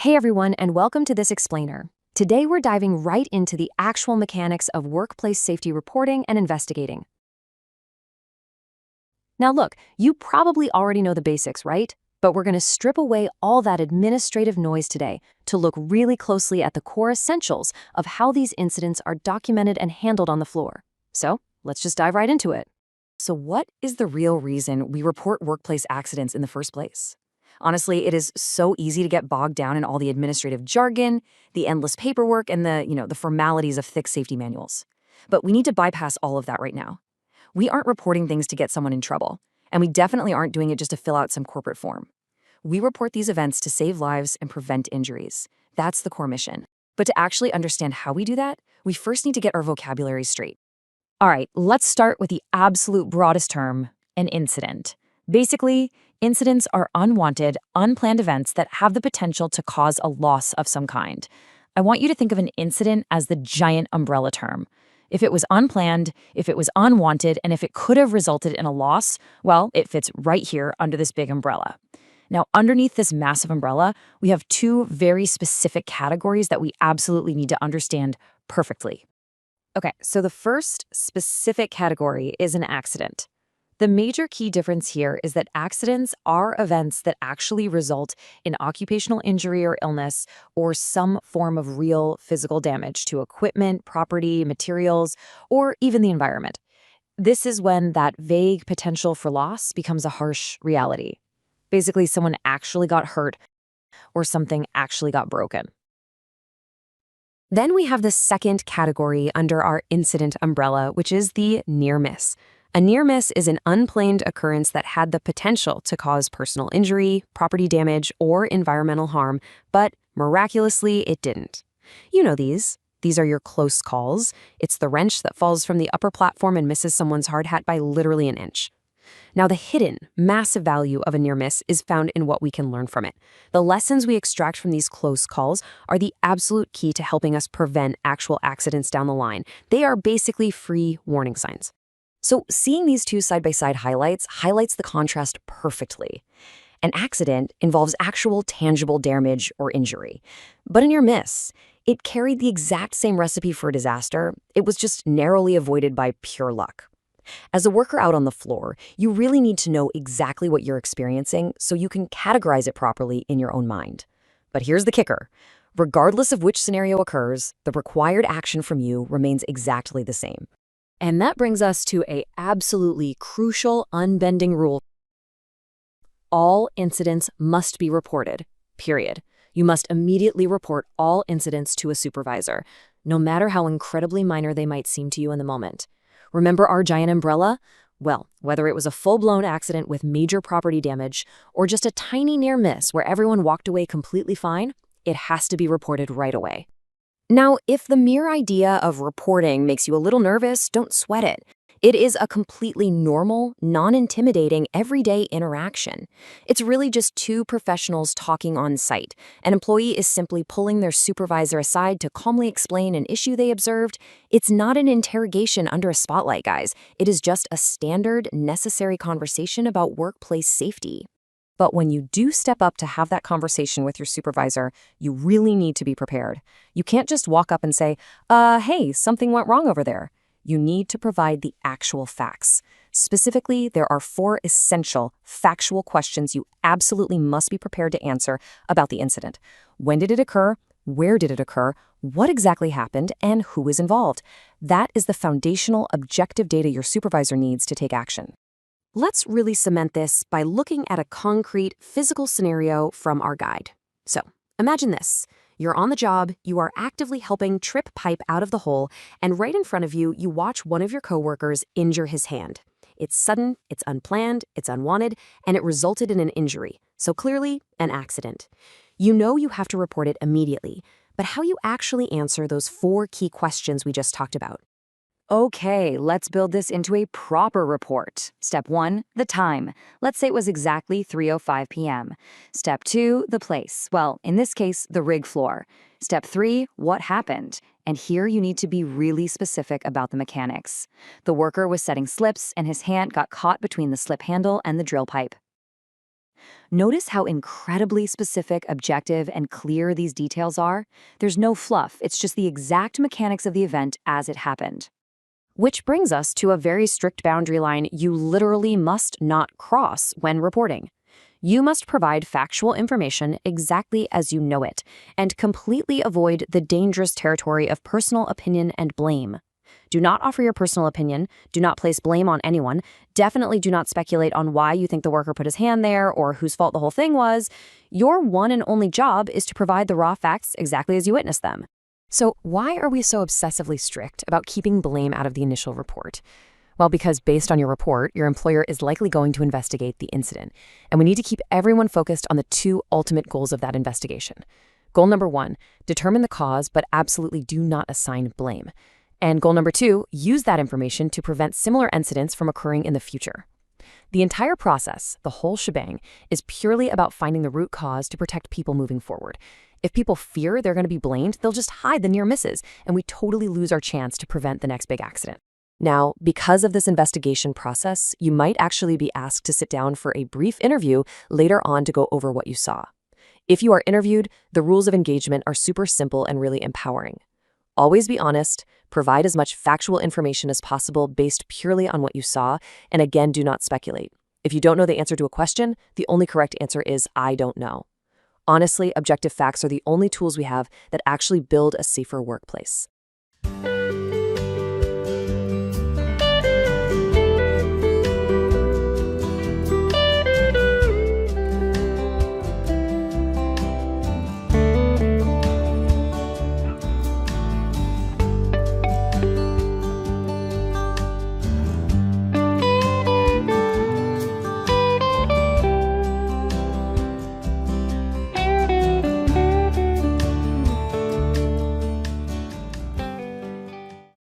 Hey everyone, and welcome to this explainer. Today we're diving right into the actual mechanics of workplace safety reporting and investigating. Now look, you probably already know the basics, right? But we're going to strip away all that administrative noise today to look really closely at the core essentials of how these incidents are documented and handled on the floor. So let's just dive right into it. So what is the real reason we report workplace accidents in the first place? Honestly, it is so easy to get bogged down in all the administrative jargon, the endless paperwork, and the formalities of thick safety manuals. But we need to bypass all of that right now. We aren't reporting things to get someone in trouble, and we definitely aren't doing it just to fill out some corporate form. We report these events to save lives and prevent injuries. That's the core mission. But to actually understand how we do that, we first need to get our vocabulary straight. All right, let's start with the absolute broadest term, an incident. Basically, incidents are unwanted, unplanned events that have the potential to cause a loss of some kind. I want you to think of an incident as the giant umbrella term. If it was unplanned, if it was unwanted, and if it could have resulted in a loss, well, it fits right here under this big umbrella. Now, underneath this massive umbrella, we have two very specific categories that we absolutely need to understand perfectly. Okay, so the first specific category is an accident. The major key difference here is that accidents are events that actually result in occupational injury or illness or some form of real physical damage to equipment, property, materials, or even the environment. This is when that vague potential for loss becomes a harsh reality. Basically, someone actually got hurt or something actually got broken. Then we have the second category under our incident umbrella, which is the near miss. A near miss is an unplanned occurrence that had the potential to cause personal injury, property damage, or environmental harm, but miraculously it didn't. You know these. These are your close calls. It's the wrench that falls from the upper platform and misses someone's hard hat by literally an inch. Now, the hidden, massive value of a near miss is found in what we can learn from it. The lessons we extract from these close calls are the absolute key to helping us prevent actual accidents down the line. They are basically free warning signs. So seeing these two side-by-side highlights the contrast perfectly. An accident involves actual tangible damage or injury. But a near miss, it carried the exact same recipe for a disaster. It was just narrowly avoided by pure luck. As a worker out on the floor, you really need to know exactly what you're experiencing so you can categorize it properly in your own mind. But here's the kicker. Regardless of which scenario occurs, the required action from you remains exactly the same. And that brings us to an absolutely crucial, unbending rule. All incidents must be reported, period. You must immediately report all incidents to a supervisor, no matter how incredibly minor they might seem to you in the moment. Remember our giant umbrella? Well, whether it was a full-blown accident with major property damage or just a tiny near miss where everyone walked away completely fine, it has to be reported right away. Now, if the mere idea of reporting makes you a little nervous, don't sweat it. It is a completely normal, non-intimidating, everyday interaction. It's really just two professionals talking on site. An employee is simply pulling their supervisor aside to calmly explain an issue they observed. It's not an interrogation under a spotlight, guys. It is just a standard, necessary conversation about workplace safety. But when you do step up to have that conversation with your supervisor, you really need to be prepared. You can't just walk up and say, hey, something went wrong over there. You need to provide the actual facts. Specifically, there are 4 essential, factual questions you absolutely must be prepared to answer about the incident. When did it occur? Where did it occur? What exactly happened? And who is involved? That is the foundational, objective data your supervisor needs to take action. Let's really cement this by looking at a concrete, physical scenario from our guide. So, imagine this. You're on the job, you are actively helping trip pipe out of the hole, and right in front of you, you watch one of your coworkers injure his hand. It's sudden, it's unplanned, it's unwanted, and it resulted in an injury. So clearly, an accident. You know you have to report it immediately, but how you actually answer those 4 key questions we just talked about. Okay, let's build this into a proper report. Step 1, the time. Let's say it was exactly 3:05 p.m. Step 2, the place. Well, in this case, the rig floor. Step 3, what happened? And here you need to be really specific about the mechanics. The worker was setting slips and his hand got caught between the slip handle and the drill pipe. Notice how incredibly specific, objective, and clear these details are? There's no fluff, it's just the exact mechanics of the event as it happened. Which brings us to a very strict boundary line you literally must not cross when reporting. You must provide factual information exactly as you know it, and completely avoid the dangerous territory of personal opinion and blame. Do not offer your personal opinion, do not place blame on anyone, definitely do not speculate on why you think the worker put his hand there or whose fault the whole thing was. Your one and only job is to provide the raw facts exactly as you witnessed them. So why are we so obsessively strict about keeping blame out of the initial report? Well, because based on your report, your employer is likely going to investigate the incident, and we need to keep everyone focused on the two ultimate goals of that investigation. Goal number 1, determine the cause, but absolutely do not assign blame. And goal number 2, use that information to prevent similar incidents from occurring in the future. The entire process, the whole shebang, is purely about finding the root cause to protect people moving forward. If people fear they're going to be blamed, they'll just hide the near misses, and we totally lose our chance to prevent the next big accident. Now, because of this investigation process, you might actually be asked to sit down for a brief interview later on to go over what you saw. If you are interviewed, the rules of engagement are super simple and really empowering. Always be honest, provide as much factual information as possible based purely on what you saw, and again, do not speculate. If you don't know the answer to a question, the only correct answer is I don't know. Honestly, objective facts are the only tools we have that actually build a safer workplace.